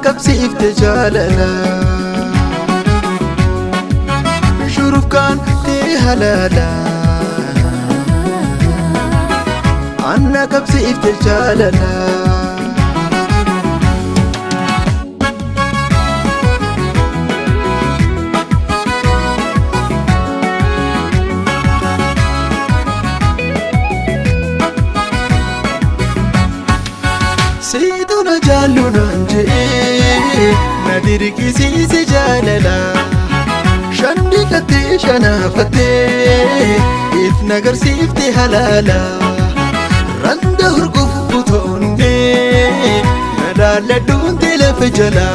qabsiifte jaalala shurufkaan tee halaala anna qabsiifte jaalala Siduna jaaluna njee nadirqisiise jaalala shandi kattee shanaafattee if nagarsiifte halaala randa hurguuf butoonnee nadaaladhuun lafa jala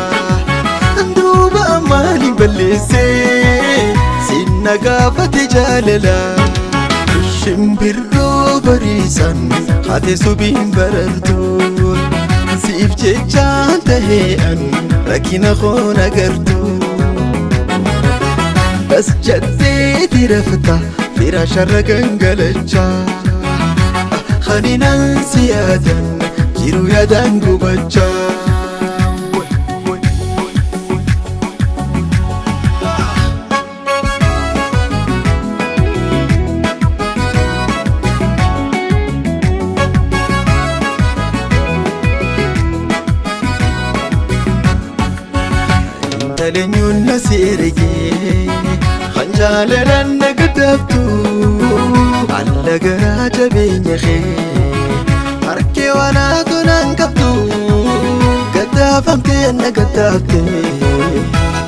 duuba maaliin balleessee sinna gaafate jaalala shimbirroo bariisan haate subiin barartuu siif jechaan tahee'an rakkina koon agartu bas jatteeti rafta firaasharra gangalachaa khaninan si yaadan jiru yaadaan gubachaa Talenyun nasirigee khanjaalalan nagadabtu alla garaa jabeenya kee harkee waanaa tonaan qabdu gaddaafamtee nagaddaabtee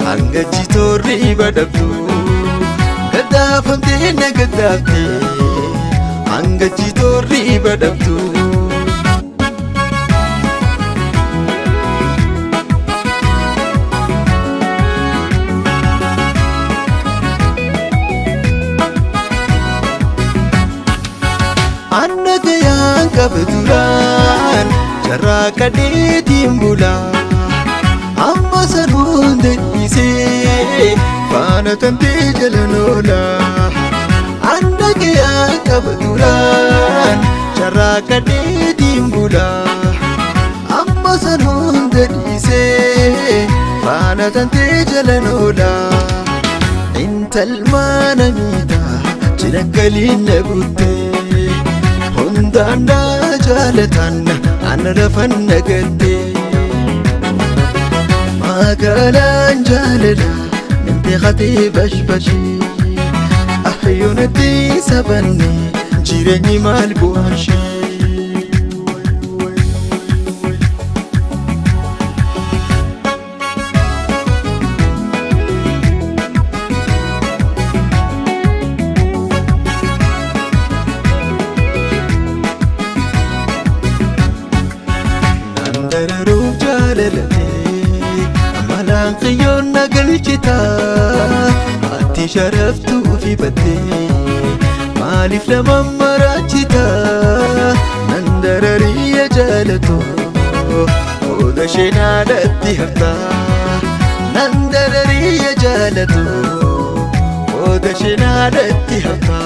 hanga jitoorri badabdu gaddaafamtee nagaddaabtee hanga jitoorri badabdu Anna gayaan qabduraan jarraa kadheetiin bulaa amma sanuun deebisee faana tantee jalan oolaa Anna gayaan qabduraan jarraa kadheetiin bulaa amma sanuun deebisee faana tantee jalan oolaa intalmaana miidhaa jiraggaliin na buttee Hundana jaalatan ana rafan nagatte magalaan jaalala nimte khatee bashbashi ahyunati sabanne jireenyi maal bu'aashi Dararuu jaalalate amalaan qiyyoon nagalchita ati sharaftuu fi battee maaliif nama maraachita nan darariya jaalato oda sheenaadhatti hafta nan darariya jaalato oda sheenaadhatti hafta